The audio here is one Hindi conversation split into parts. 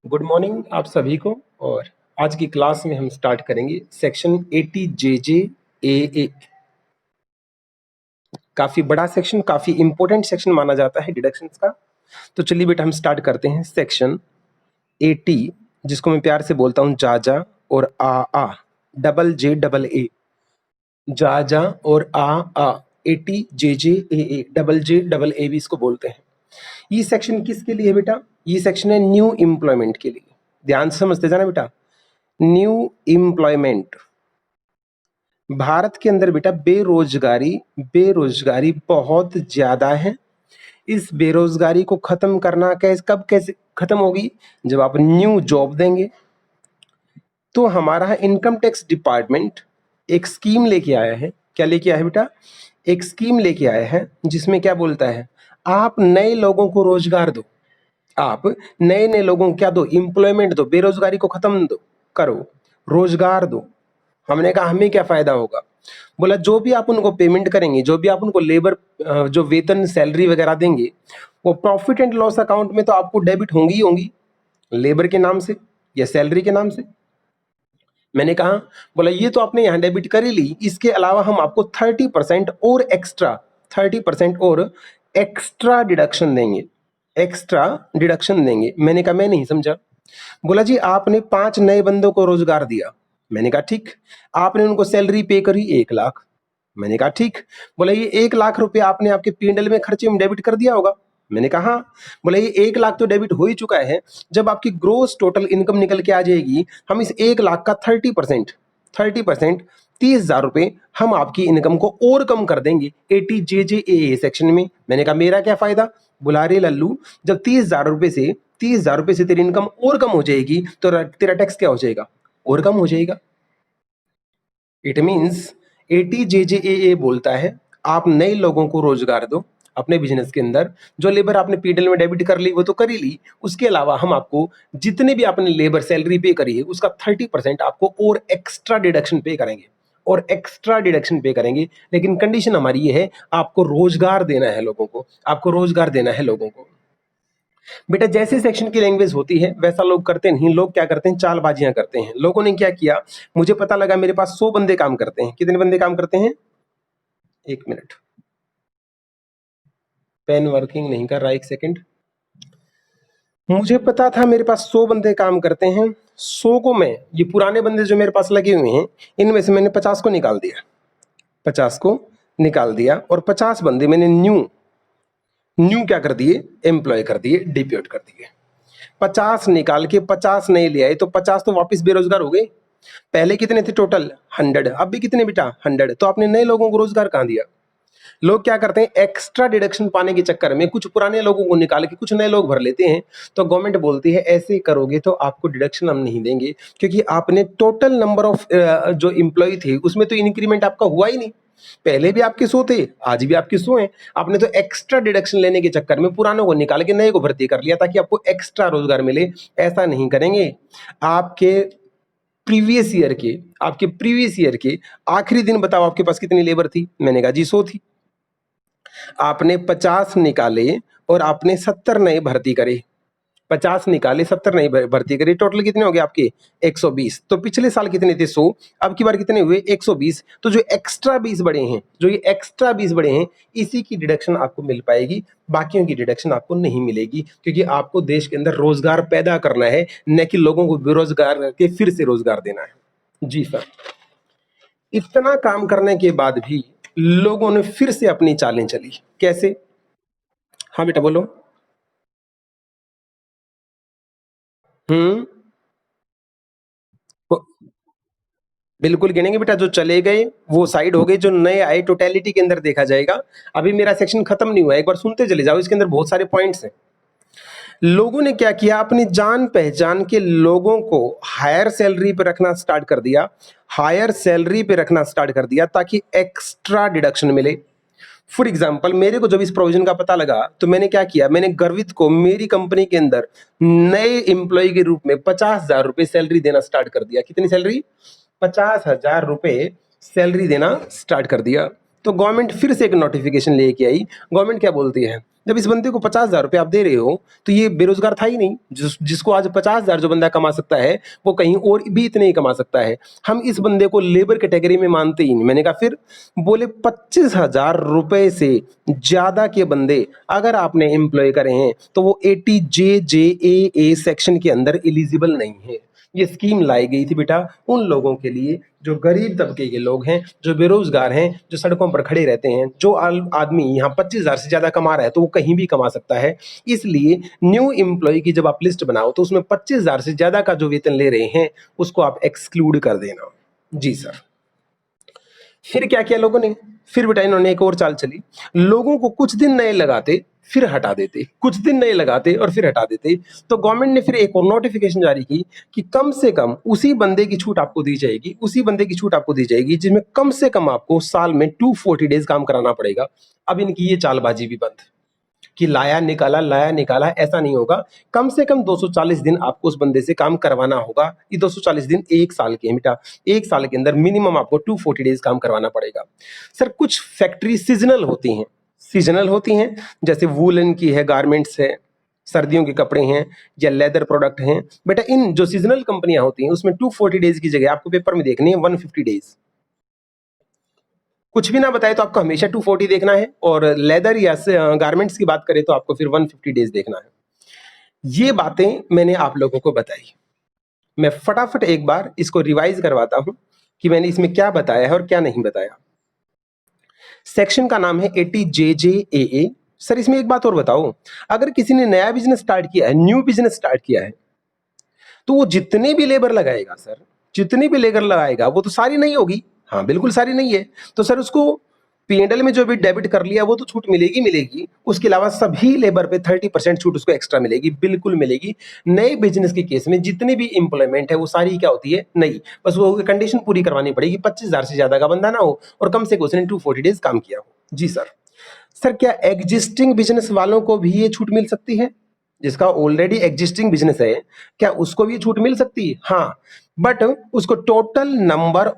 गुड मॉर्निंग आप सभी को। और आज की क्लास में हम स्टार्ट करेंगे सेक्शन 80 जे ए। काफी बड़ा सेक्शन, काफी इंपॉर्टेंट सेक्शन माना जाता है डिडक्शंस का। तो चलिए बेटा हम स्टार्ट करते हैं सेक्शन 80, जिसको मैं प्यार से बोलता हूँ जाजा और आ डबल जे डबल ए। जाजा और आ 80 जे डबल जे डबल ए भी इसको बोलते हैं। ये सेक्शन किसके लिए है बेटा? ये सेक्शन है न्यू एम्प्लॉयमेंट के लिए। ध्यान से समझते जाना बेटा, न्यू एम्प्लॉयमेंट। भारत के अंदर बेटा बेरोजगारी बेरोजगारी बहुत ज्यादा है। इस बेरोजगारी को खत्म करना कैसे खत्म होगी? जब आप न्यू जॉब देंगे। तो हमारा इनकम टैक्स डिपार्टमेंट एक स्कीम लेके आया है। क्या लेके आया है बेटा? एक स्कीम लेके आया है जिसमें क्या बोलता है, आप नए लोगों को रोजगार दो। आप नए नए लोगों को क्या दो? एम्प्लॉयमेंट दो। बेरोजगारी को खत्म करो, रोजगार दो। हमने कहा हमें क्या फायदा होगा? बोला जो भी आप उनको पेमेंट करेंगे, जो भी आप उनको लेबर जो वेतन सैलरी वगैरह देंगे, वो प्रॉफिट एंड लॉस अकाउंट में तो आपको डेबिट होंगी ही होंगी, लेबर के नाम से या सैलरी के नाम से। मैंने कहा, बोला ये तो आपने यहाँ डेबिट कर ही ली, इसके अलावा हम आपको 30% और एक्स्ट्रा 30% और एक्स्ट्रा डिडक्शन देंगे, एक्स्ट्रा डिडक्शन देंगे। मैंने कहा मैं नहीं समझा। बोला जी आपने 5 नए बंदों को रोजगार दिया। मैंने कहा ठीक। आपने उनको सैलरी पे करी 1 लाख। मैंने कहा ठीक। बोला ये 1 लाख रुपए आपने आपके पीएनएल में खर्चे में डेबिट कर दिया होगा। मैंने कहा हाँ। बोला ये 1 लाख तो डेबिट हो ही चुका है। जब आपकी ग्रोस टोटल इनकम निकल के आ जाएगी, हम इस 1 लाख का 30% 30,000 रुपए हम आपकी इनकम को और कम कर देंगे 80 जे सेक्शन में। मैंने कहा मेरा क्या फायदा? बुला रे लल्लू, जब 30,000 रुपए से तेरी इनकम और कम हो जाएगी तो तेरा टैक्स क्या हो जाएगा? और कम हो जाएगा। इट मीन्स 80 जे बोलता है आप नए लोगों को रोजगार दो अपने बिजनेस के अंदर। जो लेबर आपने पीडल में डेबिट कर ली वो तो कर ही ली, उसके अलावा हम आपको जितने भी आपने लेबर सैलरी पे करी है उसका 30% आपको और एक्स्ट्रा डिडक्शन पे करेंगे, और एक्स्ट्रा डिडक्शन पे करेंगे। लेकिन कंडीशन हमारी ये है, आपको रोजगार देना है लोगों को, आपको रोजगार देना है लोगों को। बेटा जैसे सेक्शन की लैंग्वेज होती है वैसा लोग करते नहीं। लोग क्या करते हैं? चालबाजियां करते हैं। लोगों ने क्या किया, मुझे पता लगा मेरे पास 100 बंदे काम करते हैं। कितने बंदे काम करते हैं? 1 मिनट, पेन वर्किंग नहीं कर रहा, 1 सेकंड। मुझे पता था मेरे पास 100 बंदे काम करते हैं। 100 को मैं, ये पुराने बंदे जो मेरे पास लगे हुए हैं, इनमें से मैंने 50 को निकाल दिया, 50 को निकाल दिया, और 50 बंदे मैंने न्यू न्यू क्या कर दिए? एम्प्लॉय कर दिए, डिप्यूट कर दिए। 50 निकाल के 50 नए ले आए तो 50 तो वापस बेरोजगार हो गए। पहले कितने थे टोटल? 100। अब भी कितने बेटा? 100। तो आपने नए लोगों को रोजगार कहां दिया? लोग क्या करते हैं, एक्स्ट्रा डिडक्शन पाने के चक्कर में कुछ पुराने लोगों को निकाल के कुछ नए लोग भर लेते हैं। तो गवर्नमेंट बोलती है ऐसे करोगे तो आपको डिडक्शन हम नहीं देंगे, क्योंकि आपने टोटल नंबर ऑफ जो एम्प्लॉय थे उसमें तो इंक्रीमेंट आपका हुआ ही नहीं। पहले भी आपके 100 थे, आज भी आपके 100 हैं। आपने तो एक्स्ट्रा डिडक्शन लेने के चक्कर में पुरानों को निकाल के नए को भर्ती कर लिया ताकि आपको एक्स्ट्रा रोजगार मिले। ऐसा नहीं करेंगे। आपके प्रीवियस ईयर के आखिरी दिन बताओ आपके पास कितनी लेबर थी? मैंने कहा जी 100 थी। आपने 50 निकाले और आपने 70 नए भर्ती करे। 50 निकाले, 70 नए भर्ती करे, टोटल कितने हो गए आपके? 120। तो पिछले साल कितने थे? 100। अब की बार कितने हुए? 120। तो जो एक्स्ट्रा 20 बड़े हैं, जो ये एक्स्ट्रा 20 बड़े हैं, इसी की डिडक्शन आपको मिल पाएगी, बाकियों की डिडक्शन आपको नहीं मिलेगी, क्योंकि आपको देश के अंदर रोजगार पैदा करना है, न कि लोगों को बेरोजगार करके फिर से रोजगार देना है। जी सर। इतना काम करने के बाद भी लोगों ने फिर से अपनी चालें चली। कैसे? हाँ बेटा बोलो। हम्म। वो- बिल्कुल गिनेंगे बेटा। जो चले गए वो साइड हो गए, जो नए आए टोटलिटी के अंदर देखा जाएगा। अभी मेरा सेक्शन खत्म नहीं हुआ है, एक बार सुनते चले जाओ, इसके अंदर बहुत सारे पॉइंट्स हैं। लोगों ने क्या किया, अपनी जान पहचान के लोगों को हायर सैलरी पे रखना स्टार्ट कर दिया, हायर सैलरी पे रखना स्टार्ट कर दिया ताकि एक्स्ट्रा डिडक्शन मिले। फॉर एग्जाम्पल, मेरे को जब इस प्रोविजन का पता लगा तो मैंने क्या किया, मैंने गर्वित को मेरी कंपनी के अंदर नए एम्प्लॉय के रूप में 50,000 रुपए सैलरी देना स्टार्ट कर दिया। कितनी सैलरी? 50,000 रुपए सैलरी देना स्टार्ट कर दिया। तो गवर्नमेंट फिर से एक नोटिफिकेशन लेके आई। गवर्नमेंट क्या बोलती है, जब इस बंदे को 50,000 रुपये आप दे रहे हो तो ये बेरोजगार था ही नहीं। जिसको आज 50,000 जो बंदा कमा सकता है वो कहीं और भी इतने ही कमा सकता है। हम इस बंदे को लेबर कैटेगरी में मानते ही नहीं। मैंने कहा फिर, बोले 25,000 रुपए से ज्यादा के बंदे अगर आपने एम्प्लॉय करे हैं तो वो 80JJAA सेक्शन के अंदर एलिजिबल नहीं है। ये स्कीम लाई गई थी बेटा उन लोगों के लिए जो गरीब तबके के लोग हैं, जो बेरोजगार हैं, जो सड़कों पर खड़े रहते हैं। जो आदमी यहाँ 25,000 से ज्यादा कमा रहा है तो वो कहीं भी कमा सकता है। इसलिए न्यू एम्प्लॉय की जब आप लिस्ट बनाओ तो उसमें 25,000 से ज्यादा का जो वेतन ले रहे हैं उसको आप एक्सक्लूड कर देना। जी सर। फिर क्या किया लोगों ने, फिर बेटा इन्होंने एक और चाल चली। लोगों को कुछ दिन नए लगाते फिर हटा देते, कुछ दिन नए लगाते और फिर हटा देते। तो गवर्नमेंट ने फिर एक और नोटिफिकेशन जारी की कि कम से कम उसी बंदे की छूट आपको दी जाएगी, उसी बंदे की छूट आपको दी जाएगी जिसमें कम से कम आपको साल में 240 डेज काम कराना पड़ेगा। अब इनकी ये चालबाजी भी बंद कि लाया निकाला ऐसा नहीं होगा। कम से कम 240 दिन आपको उस बंदे से काम करवाना होगा। ये 240 दिन एक साल के हैं बेटा। एक साल के अंदर मिनिमम आपको 240 डेज काम करवाना पड़ेगा। सर कुछ फैक्ट्री सीजनल होती हैं, सीजनल होती हैं, जैसे वूलन की है, गारमेंट्स है, सर्दियों के कपड़े हैं या लेदर प्रोडक्ट हैं। बेटा इन जो सीजनल कंपनियां होती हैं उसमें 240 डेज की जगह आपको पेपर में देखनी है 150 डेज। कुछ भी ना बताए तो आपको हमेशा 240 देखना है, और लेदर या गारमेंट्स की बात करें तो आपको फिर 150 डेज देखना है। ये बातें मैंने आप लोगों को बताई। मैं फटाफट एक बार इसको रिवाइज करवाता हूं कि मैंने इसमें क्या बताया है और क्या नहीं बताया। सेक्शन का नाम है 80JJAA। सर इसमें एक बात और बताओ, अगर किसी ने नया बिजनेस स्टार्ट किया है, न्यू बिजनेस स्टार्ट किया है, तो वो जितने भी लेबर लगाएगा सर, जितनी भी लेबर लगाएगा वो तो सारी नहीं होगी। हाँ बिल्कुल सारी नहीं है। तो सर उसको पीएनएल में जो भी डेबिट कर लिया वो तो छूट मिलेगी मिलेगी, उसके अलावा सभी लेबर पे 30% छूट उसको एक्स्ट्रा मिलेगी, बिल्कुल मिलेगी। नए बिजनेस के केस में जितनी भी इंप्लॉयमेंट है वो सारी क्या होती है, नहीं। बस वो कंडीशन पूरी करवानी पड़ेगी, 25,000 से ज्यादा का बंदा ना हो और कम से कम उसने 240 डेज काम किया हो। जी सर। सर क्या एग्जिस्टिंग बिजनेस वालों को भी ये छूट मिल सकती है? जिसका ऑलरेडी एग्जिस्टिंग बिजनेस है क्या उसको भी छूट मिल सकती है? हाँ, बट उसको टोटल नंबर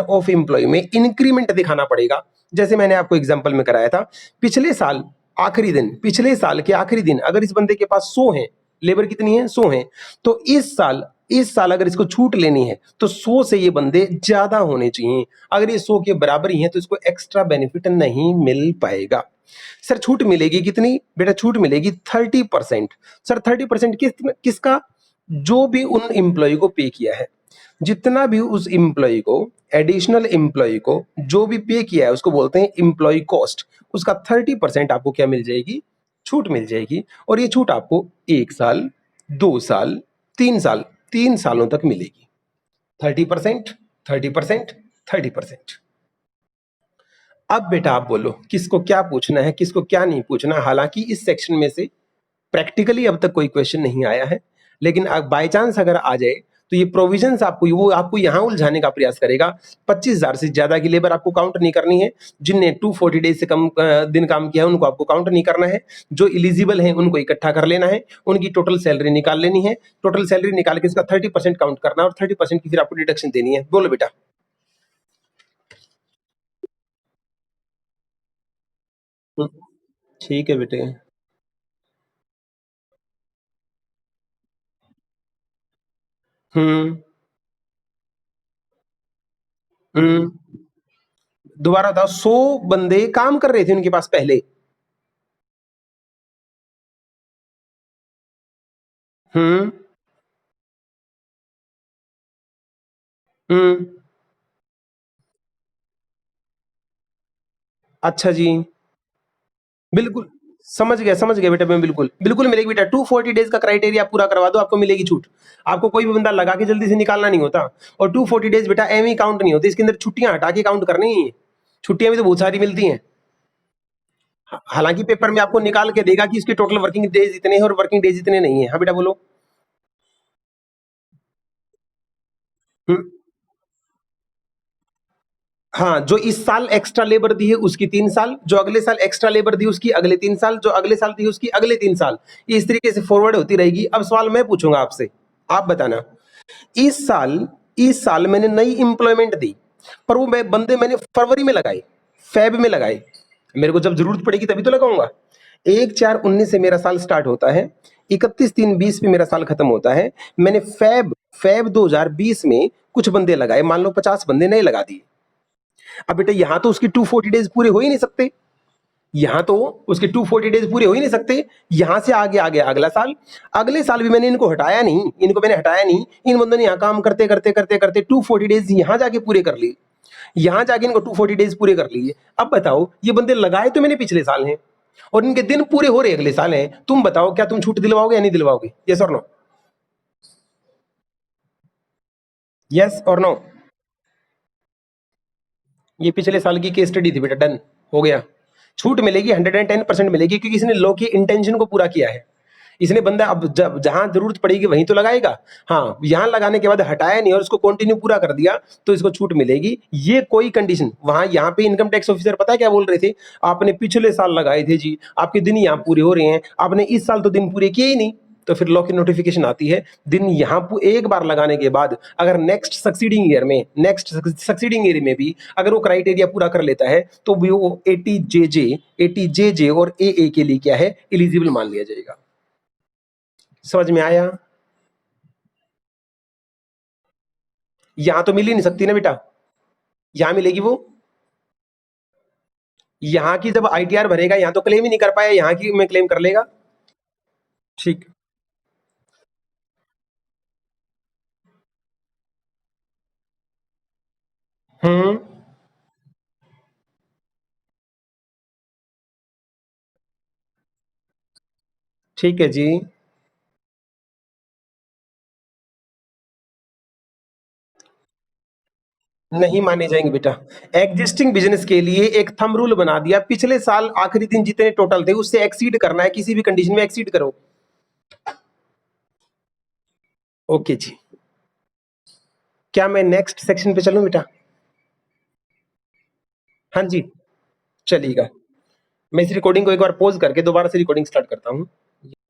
ऑफ एम्प्लॉय में इंक्रीमेंट दिखाना पड़ेगा। जैसे मैंने आपको एग्जांपल में कराया था, पिछले साल पिछले साल के आखिरी दिन अगर इस बंदे के पास 100 है, लेबर कितनी है, 100 है, तो इस साल अगर इसको छूट लेनी है तो 100 से ये बंदे ज्यादा होने चाहिए। अगर ये 100 के बराबर ही है तो इसको एक्स्ट्रा बेनिफिट नहीं मिल पाएगा। सर छूट मिलेगी कितनी? बेटा छूट मिलेगी 30%। सर 30% किसका? जो भी उन एम्प्लॉय को पे किया है, जितना भी उस एम्प्लॉय को, एडिशनल एम्प्लॉय को जो भी पे किया है उसको बोलते हैं एम्प्लॉय कॉस्ट। उसका 30% आपको क्या मिल जाएगी? छूट मिल जाएगी। और ये छूट आपको 1 साल, 2 साल, 3 साल, 3 सालों तक मिलेगी। 30%, 30%, 30%। अब बेटा आप बोलो किसको क्या पूछना है, किसको क्या नहीं पूछना। हालांकि इस सेक्शन में से प्रैक्टिकली अब तक कोई क्वेश्चन नहीं आया है, लेकिन बाय चांस अगर आ जाए तो ये प्रोविजंस आपको यहां उलझाने का प्रयास करेगा। 25,000 से ज्यादा की लेबर आपको काउंट नहीं करनी है। जिनने 240 डेज से कम दिन काम किया है उनको आपको काउंट नहीं करना है। जो एलिजिबल है उनको इकट्ठा कर लेना है, उनकी टोटल सैलरी निकाल लेनी है। टोटल सैलरी निकाल के इसका 30% काउंट करना है और 30% की फिर आपको डिडक्शन देनी है। बोलो बेटा। ठीक है बेटे। हम्म। हम्म। दोबारा बताओ। 100 बंदे काम कर रहे थे उनके पास पहले। हम्म। हम्म। अच्छा जी। बिल्कुल समझ गया बेटा। मैं बिल्कुल बिल्कुल मिलेगी बेटा। 240 डेज का क्राइटेरिया पूरा करवा दो, आपको मिलेगी छूट। आपको कोई भी बंदा लगा के जल्दी से निकालना नहीं होता। और 240 डेज बेटा एम ही काउंट नहीं होती, इसके अंदर छुट्टियां हटा के काउंट करनी है। छुट्टियां भी तो बहुत सारी मिलती हैं। हालांकि पेपर में आपको निकाल के देगा कि इसके टोटल वर्किंग डेज इतने हैं और वर्किंग डेज इतने नहीं है। हाँ बेटा बोलो। हम्म। हाँ, जो इस साल एक्स्ट्रा लेबर दी है उसकी 3 साल, जो अगले साल एक्स्ट्रा लेबर दी उसकी अगले 3 साल, जो अगले साल दी उसकी अगले 3 साल। ये इस तरीके से फॉरवर्ड होती रहेगी। अब सवाल मैं पूछूंगा आपसे, आप बताना। इस साल मैंने नई इंप्लॉयमेंट दी, पर वो बंदे मैंने फरवरी में लगाए, फेब में लगाए। मेरे को जब जरूरत पड़ेगी तभी तो लगाऊंगा। 1/4/19 से मेरा साल स्टार्ट होता है, 31/3/20 पे मेरा साल खत्म होता है। मैंने फेब 2020 में कुछ बंदे लगाए, मान लो 50 बंदे नए लगा दिए। अब बेटा यहाँ तो उसके 240 डेज पूरे हो ही नहीं सकते, यहाँ तो उसके 240 डेज पूरे हो ही नहीं सकते। यहां से आगे आ गया अगला साल, अगले साल भी मैंने इनको हटाया नहीं, इन बंदों ने यहाँ काम करते करते करते करते 240 डेज यहाँ जाके पूरे कर लिए, यहाँ जाके इनको 240 डेज पूरे कर लिए। अब बताओ ये बंदे लगाए तो मैंने पिछले साल हैं और इनके दिन पूरे हो रहे अगले साल हैं, तुम बताओ क्या तुम छूट दिलवाओगे या नहीं दिलवाओगे? यस और नो? यस और नो? ये पिछले साल की केस स्टडी थी बेटा, डन हो गया। छूट मिलेगी, 110% मिलेगी, क्योंकि इसने लॉ की इंटेंशन को पूरा किया है। इसने बंदा अब जब जहां जरूरत पड़ेगी वहीं तो लगाएगा। हाँ, यहां लगाने के बाद हटाया नहीं और उसको कंटिन्यू पूरा कर दिया तो इसको छूट मिलेगी। ये कोई कंडीशन वहां, यहाँ पे इनकम टैक्स ऑफिसर पता है क्या बोल रहे थे? आपने पिछले साल लगाए थे जी, आपके दिन यहाँ पूरे हो रहे हैं, आपने इस साल तो दिन पूरे किए ही नहीं। तो फिर लॉ की नोटिफिकेशन आती है, दिन यहाँ एक बार लगाने के बाद अगर नेक्स्ट सक्सीडिंग ईयर में भी अगर वो क्राइटेरिया पूरा कर लेता है तो भी वो 80 जे और ए के लिए क्या है, एलिजिबल मान लिया जाएगा। समझ में आया? यहां तो मिल ही नहीं सकती ना बेटा, यहां मिलेगी वो। यहां की जब आईटीआर भरेगा, यहां तो क्लेम ही नहीं कर पाया, यहां की में क्लेम कर लेगा। ठीक। हम्म। ठीक है जी। नहीं माने जाएंगे बेटा। एग्जिस्टिंग बिजनेस के लिए एक थंब रूल बना दिया, पिछले साल आखिरी दिन जितने टोटल थे उससे एक्सीड करना है, किसी भी कंडीशन में एक्सीड करो। ओके जी। क्या मैं नेक्स्ट सेक्शन पे चलूं बेटा? हाँ जी, चलिएगा। मैं इस रिकॉर्डिंग को एक बार पॉज करके दोबारा से रिकॉर्डिंग स्टार्ट करता हूँ।